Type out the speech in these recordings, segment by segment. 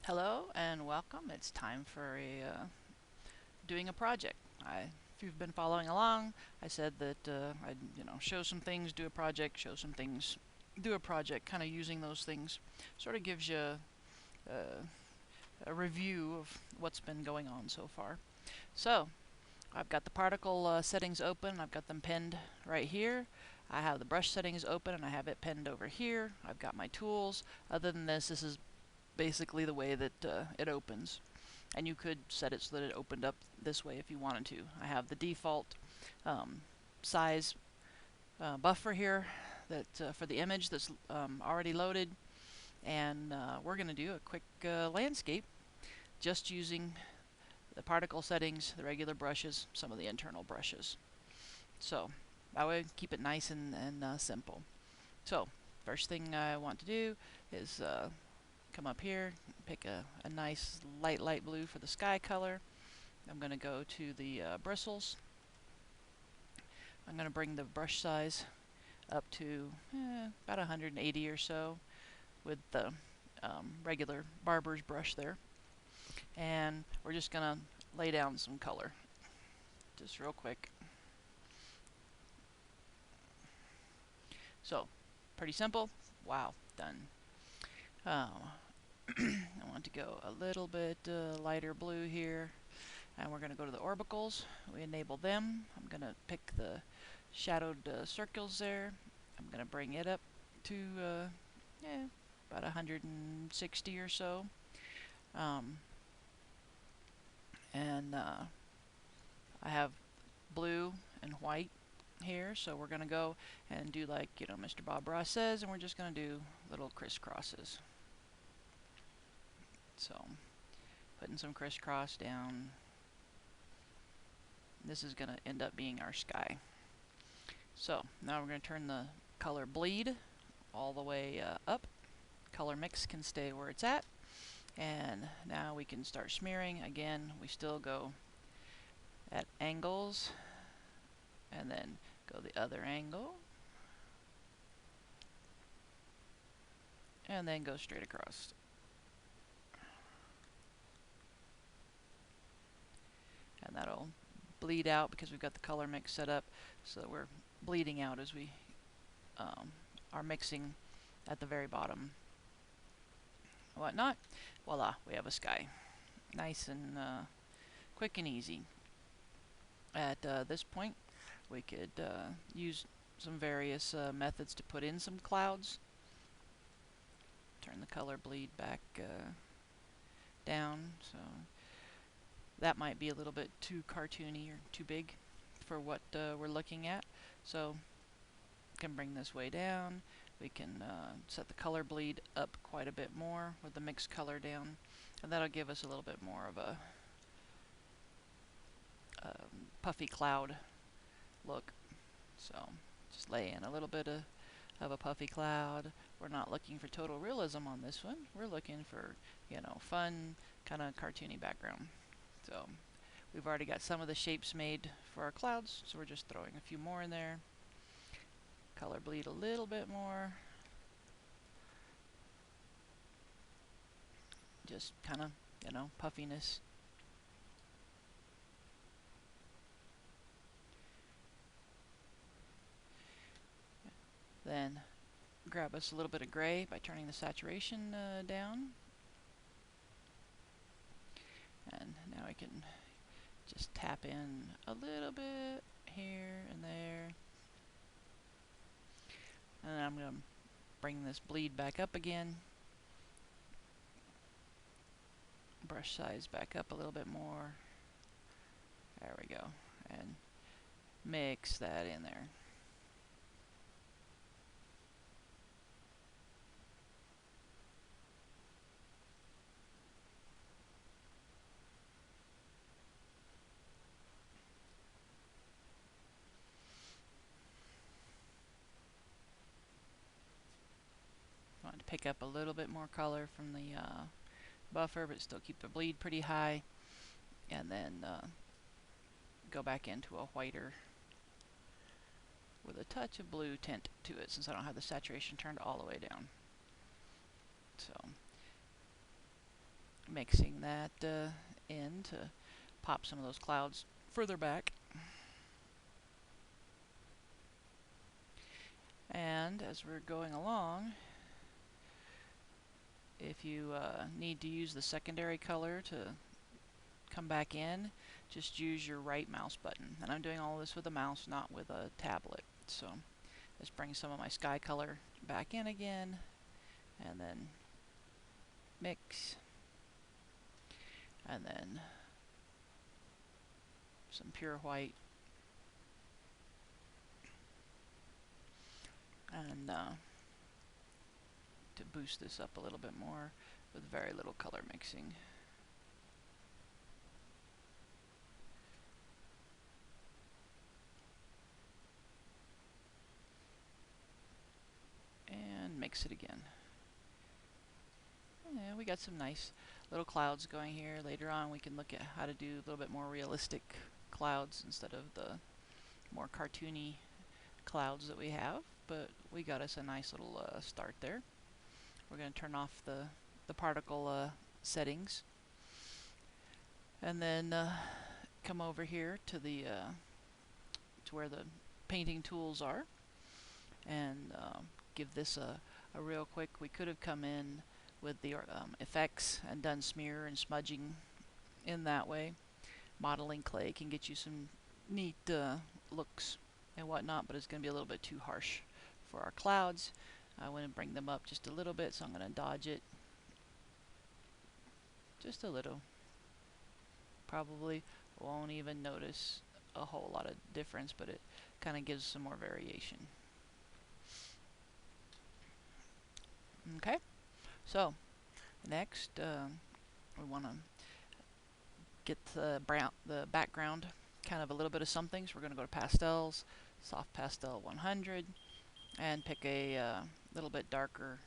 Hello and welcome. It's time for doing a project. If you've been following along, I said that I'd show some things, do a project, show some things, do a project. Kind of using those things sort of gives you a review of what's been going on so far. So I've got the particle settings open. I've got them pinned right here. I have the brush settings open and I have it pinned over here. I've got my tools. Other than this is basically the way that it opens. And you could set it so that it opened up this way if you wanted to. I have the default size buffer here that for the image that's already loaded, and we're going to do a quick landscape just using the particle settings, the regular brushes, some of the internal brushes. So that way keep it nice and simple. So first thing I want to do is come up here, pick a nice light blue for the sky color. I'm going to go to the bristles. I'm going to bring the brush size up to about 180 or so with the regular barber's brush there. And we're just going to lay down some color just real quick. So, pretty simple. Wow, done. I want to go a little bit lighter blue here, and we're going to go to the orbicals. We enable them. I'm going to pick the shadowed circles there. I'm going to bring it up to about 160 or so. And I have blue and white here, so we're going to go and do like Mr. Bob Ross says, and we're just going to do little crisscrosses. So putting some crisscross down. This is going to end up being our sky. So now we're going to turn the color bleed all the way up. Color mix can stay where it's at. And now we can start smearing. Again, we still go at angles and then go the other angle and then go straight across. And that'll bleed out because we've got the color mix set up so that we're bleeding out as we are mixing at the very bottom. Whatnot. Voila, we have a sky. Nice and quick and easy. At this point, we could use some various methods to put in some clouds. Turn the color bleed back down, so that might be a little bit too cartoony or too big for what we're looking at. So we can bring this way down. We can set the color bleed up quite a bit more with the mixed color down, and that'll give us a little bit more of a puffy cloud look. So just lay in a little bit of a puffy cloud. We're not looking for total realism on this one. We're looking for, fun, kind of cartoony background. So we've already got some of the shapes made for our clouds, so we're just throwing a few more in there. Color bleed a little bit more. Just kind of, puffiness. Then grab us a little bit of gray by turning the saturation down. And now I can just tap in a little bit here and there. And then I'm going to bring this bleed back up again. Brush size back up a little bit more. There we go. And mix that in there. Want to pick up a little bit more color from the buffer, but still keep the bleed pretty high, and then go back into a whiter with a touch of blue tint to it, since I don't have the saturation turned all the way down. So mixing that in to pop some of those clouds further back. And as we're going along, if you need to use the secondary color to come back in, just use your right mouse button. And I'm doing all this with a mouse, not with a tablet. So let's bring some of my sky color back in again, and then mix, and then some pure white, and to boost this up a little bit more with very little color mixing. And mix it again. Yeah, we got some nice little clouds going here. Later on we can look at how to do a little bit more realistic clouds instead of the more cartoony clouds that we have, but we got us a nice little start there. We're going to turn off the particle settings, and then come over here to the to where the painting tools are, and give this a real quick. We could have come in with the effects and done smear and smudging in that way. Modeling clay can get you some neat looks and whatnot, but it's going to be a little bit too harsh for our clouds. I want to bring them up just a little bit, so I'm going to dodge it just a little. Probably won't even notice a whole lot of difference, but it kind of gives some more variation. Okay, so next we want to get the background kind of a little bit of something, so we're going to go to pastels, soft pastel 100, and pick a little bit darker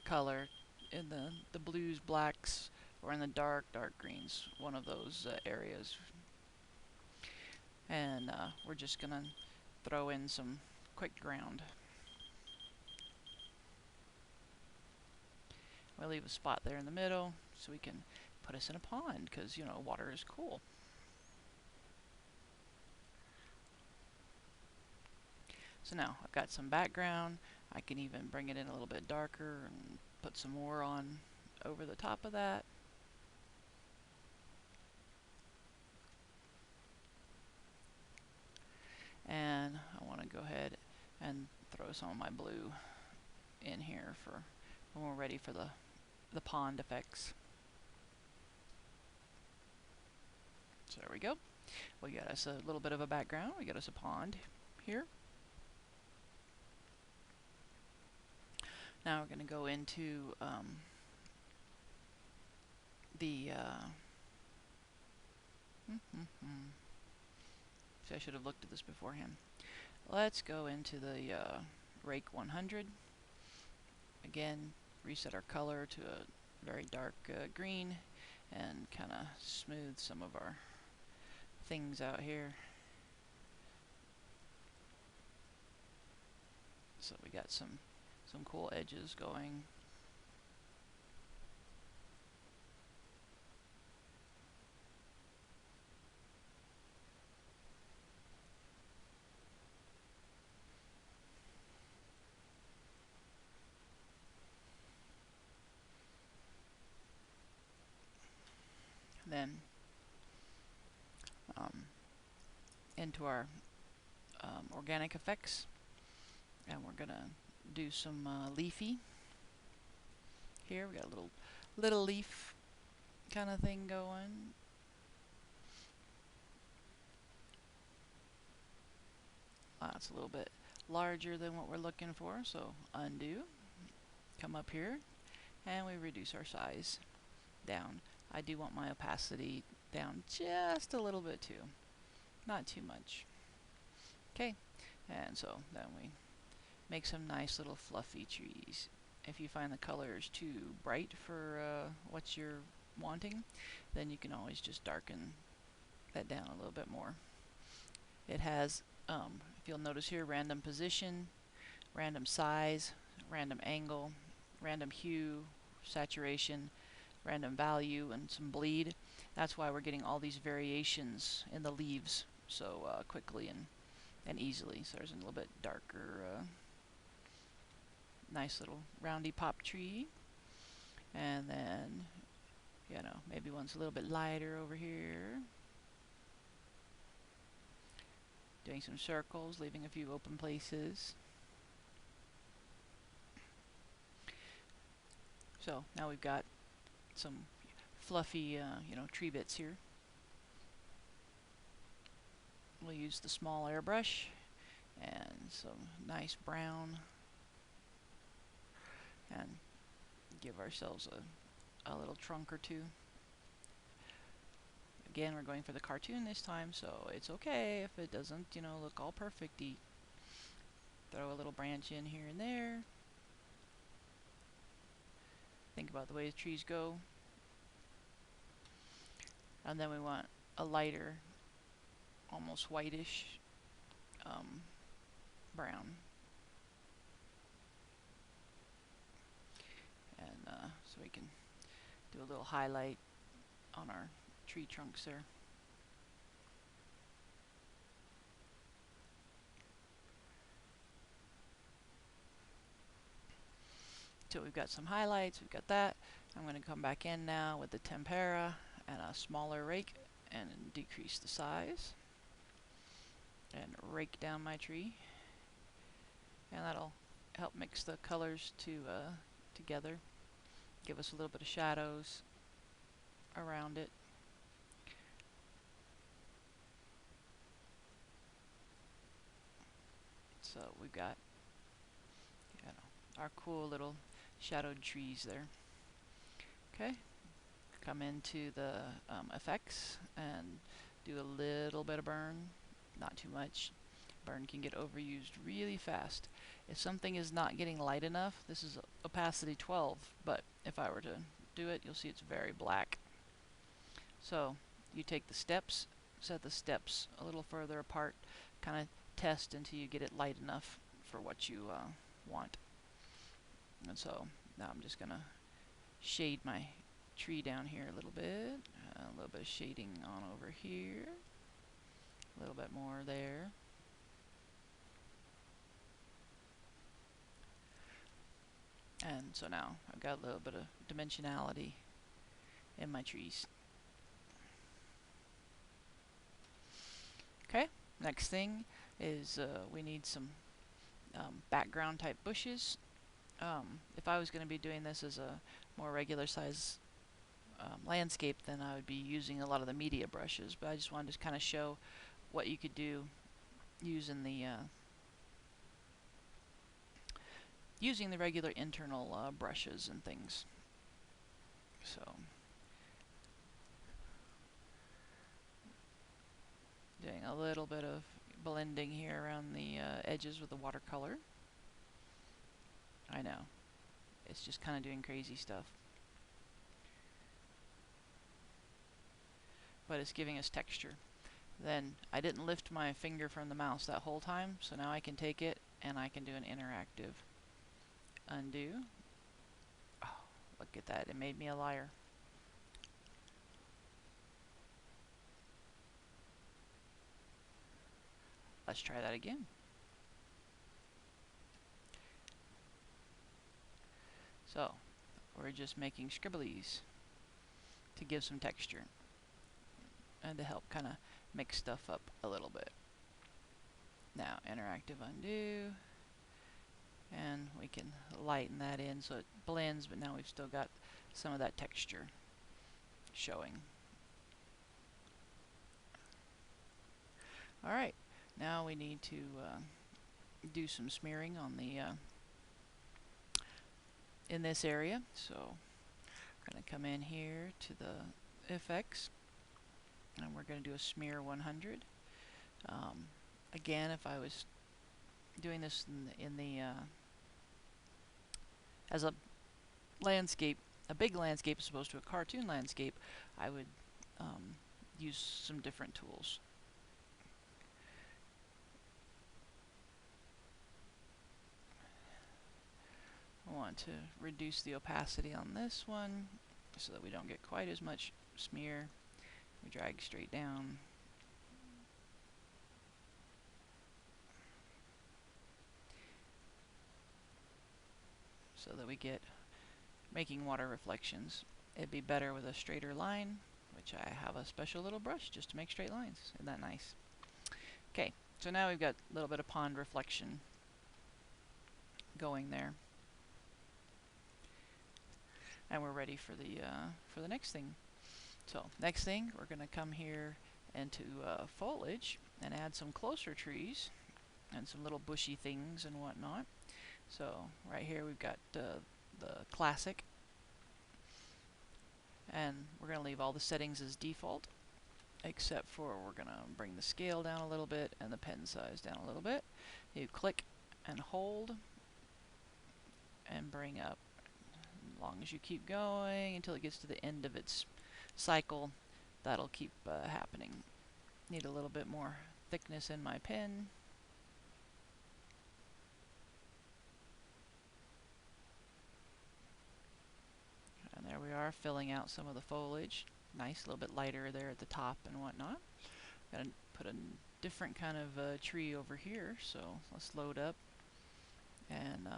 color in the blues, blacks, or in the dark greens, one of those areas. And we're just going to throw in some quick ground. We'll leave a spot there in the middle so we can put us in a pond, because, you know, water is cool. So now I've got some background. I can even bring it in a little bit darker and put some more on over the top of that. And I want to go ahead and throw some of my blue in here for when we're ready for the pond effects. So there we go. We got us a little bit of a background. We got us a pond here. Now we're going to go into the see, I should have looked at this beforehand. Let's go into the Rake 100. Again, reset our color to a very dark green, and kind of smooth some of our things out here. So we got some cool edges going. Then into our organic effects, and we're gonna do some leafy. Here we got a little leaf kind of thing going. It's a little bit larger than what we're looking for, so undo, come up here, and we reduce our size down. I do want my opacity down just a little bit too, not too much. Okay, and so then we make some nice little fluffy trees. If you find the color is too bright for what you're wanting, then you can always just darken that down a little bit more. It has, if you'll notice here, random position, random size, random angle, random hue, saturation, random value and some bleed. That's why we're getting all these variations in the leaves so quickly and easily. So there's a little bit darker, nice little roundy pop tree. And then, you know, maybe one's a little bit lighter over here. Doing some circles, leaving a few open places. So now we've got some fluffy, you know, tree bits here. We'll use the small airbrush and some nice brown and give ourselves a little trunk or two. Again, we're going for the cartoon this time, so it's okay if it doesn't, you know, look all perfect-y. Throw a little branch in here and there. Think about the way the trees go. And then we want a lighter, almost whitish brown. And so we can do a little highlight on our tree trunks there. So we've got some highlights, we've got that. I'm going to come back in now with the tempera and a smaller rake and decrease the size. And rake down my tree. And that'll help mix the colors together. Give us a little bit of shadows around it. So we've got, you know, our cool little shadowed trees there. Okay, come into the effects and do a little bit of burn, not too much. Burn can get overused really fast. If something is not getting light enough, this is opacity 12, but if I were to do it, you'll see it's very black. So you take the steps, set the steps a little further apart, kind of test until you get it light enough for what you want. And so now I'm just going to shade my tree down here a little bit, a little bit of shading on over here, a little bit more there. And so now I've got a little bit of dimensionality in my trees. Okay, next thing is we need some background type bushes. If I was going to be doing this as a more regular size landscape, then I would be using a lot of the media brushes, but I just wanted to kind of show what you could do using the regular internal brushes and things. So doing a little bit of blending here around the edges with the watercolor. I know, it's just kind of doing crazy stuff, but it's giving us texture. Then I didn't lift my finger from the mouse that whole time, so now I can take it and I can do an interactive undo. Oh, look at that, it made me a liar. Let's try that again. So we're just making scribblies to give some texture and to help kind of mix stuff up a little bit. Now interactive undo, and we can lighten that in so it blends, but now we've still got some of that texture showing. Alright, now we need to do some smearing on the in this area. So we're going to come in here to the effects and we're going to do a smear 100. Again, if I was doing this in the as a landscape, a big landscape as opposed to a cartoon landscape, I would use some different tools. I want to reduce the opacity on this one so that we don't get quite as much smear. We drag straight down. So that we get making water reflections. It'd be better with a straighter line, which I have a special little brush just to make straight lines. Isn't that nice? Okay, so now we've got a little bit of pond reflection going there. And we're ready for the next thing. So next thing, we're going to come here into foliage and add some closer trees and some little bushy things and whatnot. So right here we've got the classic, and we're going to leave all the settings as default, except for we're going to bring the scale down a little bit and the pen size down a little bit. You click and hold and bring up, as long as you keep going until it gets to the end of its cycle, that'll keep happening. Need a little bit more thickness in my pen. And there we are, filling out some of the foliage. Nice, a little bit lighter there at the top and whatnot. Gotta put a different kind of tree over here, so let's load up and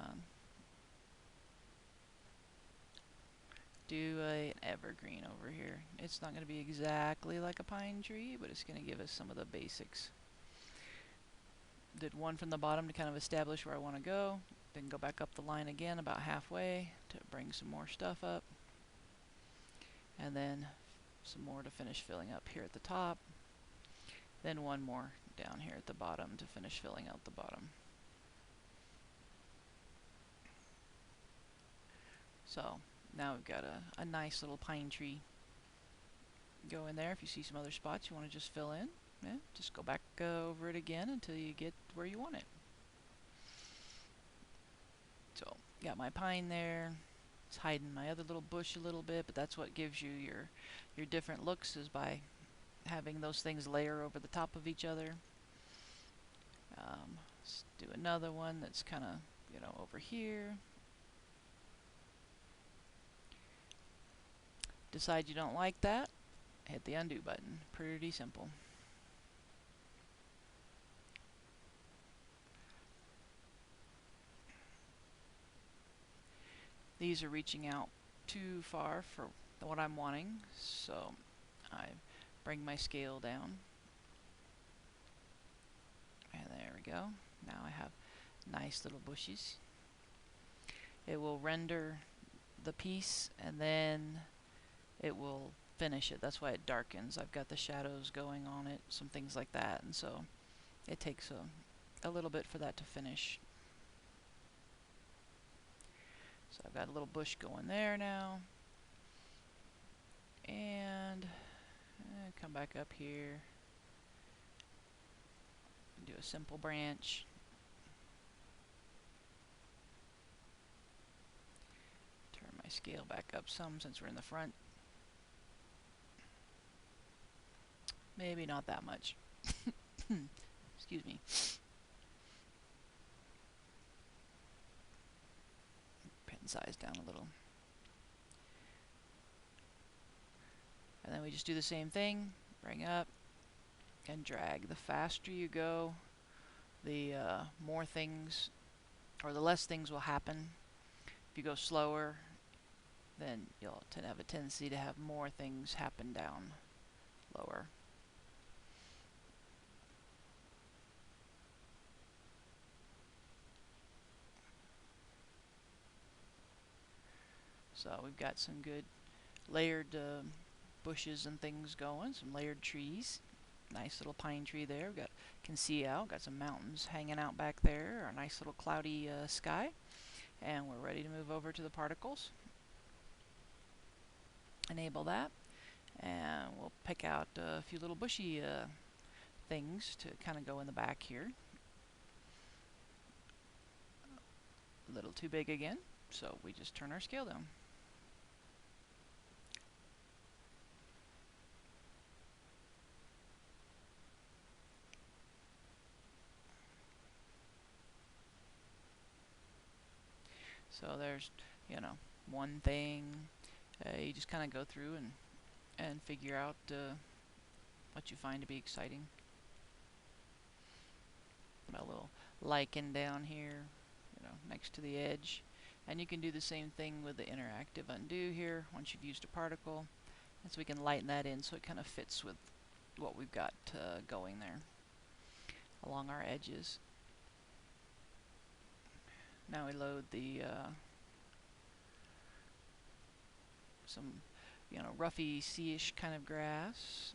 do an evergreen over here. It's not going to be exactly like a pine tree, but it's going to give us some of the basics. Did one from the bottom to kind of establish where I want to go, then go back up the line again about halfway to bring some more stuff up, and then some more to finish filling up here at the top, then one more down here at the bottom to finish filling out the bottom. So now we've got a nice little pine tree going there. If you see some other spots you want to just fill in, just go back over it again until you get where you want it. So got my pine there. It's hiding my other little bush a little bit, but that's what gives you your different looks, is by having those things layer over the top of each other. Let's do another one that's kind of, over here. Decide you don't like that, hit the undo button. Pretty simple. These are reaching out too far for what I'm wanting, so I bring my scale down. And there we go. Now I have nice little bushes. It will render the piece and then it will finish it. That's why it darkens. I've got the shadows going on it, some things like that, and so it takes a little bit for that to finish. So I've got a little bush going there now, and come back up here, do a simple branch. Turn my scale back up some since we're in the front. Maybe not that much. Excuse me. Pen size down a little. And then we just do the same thing. Bring up and drag. The faster you go, the more things, or the less things will happen. If you go slower, then you'll have a tendency to have more things happen down lower. So we've got some good layered bushes and things going, some layered trees. Nice little pine tree there. Can see out, got some mountains hanging out back there, our nice little cloudy sky. And we're ready to move over to the particles. Enable that, and we'll pick out a few little bushy things to kind of go in the back here. A little too big again, so we just turn our scale down. So there's, one thing. You just kind of go through and figure out what you find to be exciting. A little lichen down here, next to the edge. And you can do the same thing with the interactive undo here once you've used a particle. And so we can lighten that in so it kind of fits with what we've got going there along our edges. Now we load the some roughy sea-ish kind of grass.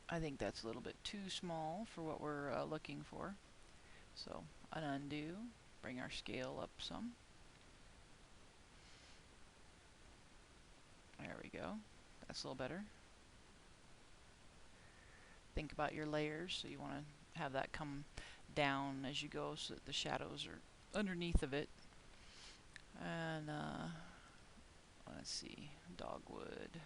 I think that's a little bit too small for what we're looking for. So an undo, bring our scale up some. There we go. That's a little better. Think about your layers, so you want to have that come down as you go so that the shadows are underneath of it. And let's see, dogwood.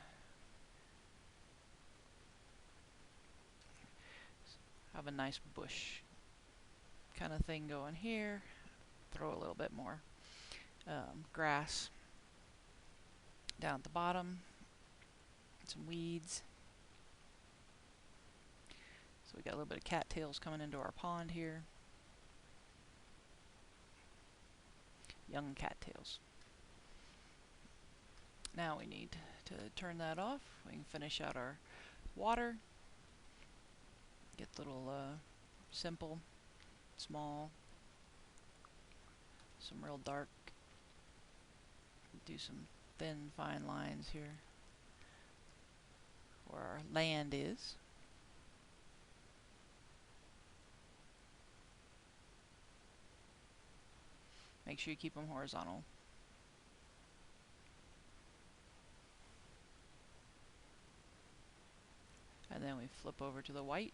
Have a nice bush kind of thing going here. Throw a little bit more grass down at the bottom. Some weeds. So we got a little bit of cattails coming into our pond here. Young cattails. Now we need to turn that off. We can finish out our water. Get little simple, small, some real dark. Do some thin, fine lines here where our land is. Make sure you keep them horizontal. And then we flip over to the white.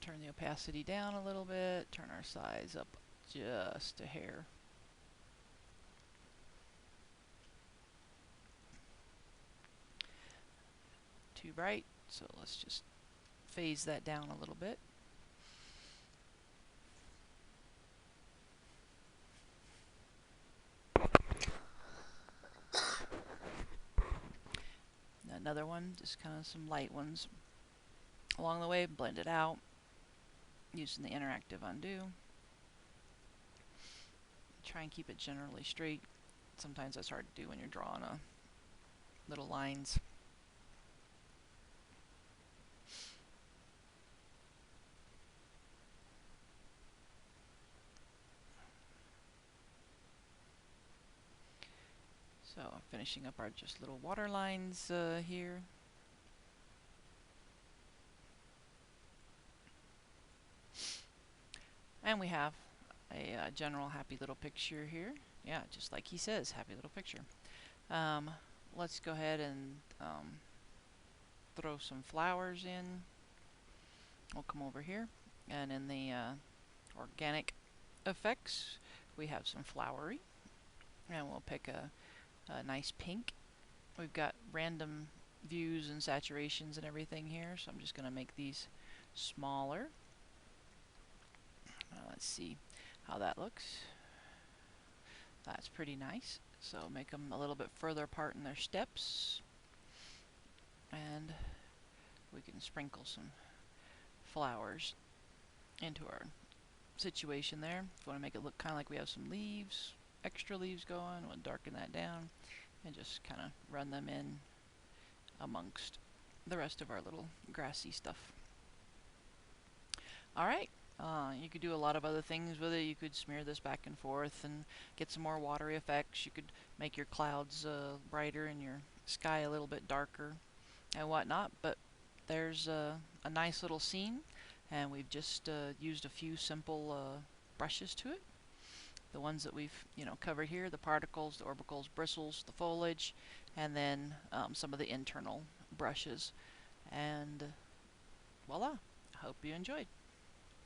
Turn the opacity down a little bit. Turn our size up just a hair. Too bright, so let's just phase that down a little bit. Another one, just kind of some light ones along the way, blend it out using the interactive undo. Try and keep it generally straight. Sometimes that's hard to do when you're drawing little lines. So finishing up our just little water lines here. And we have a general happy little picture here. Yeah, just like he says, happy little picture. Let's go ahead and throw some flowers in. We'll come over here, and in the organic effects, we have some flowery, and we'll pick a nice pink. We've got random views and saturations and everything here, so I'm just going to make these smaller. Let's see how that looks. That's pretty nice. So make them a little bit further apart in their steps. And we can sprinkle some flowers into our situation there. If we want to make it look kind of like we have some leaves, extra leaves going, we'll darken that down and just kind of run them in amongst the rest of our little grassy stuff. Alright. You could do a lot of other things with it. You could smear this back and forth and get some more watery effects. You could make your clouds brighter and your sky a little bit darker and whatnot. But there's a nice little scene, and we've just used a few simple brushes to it. The ones that we've covered here: the particles, the orbicals, bristles, the foliage, and then some of the internal brushes. And voila! I hope you enjoyed.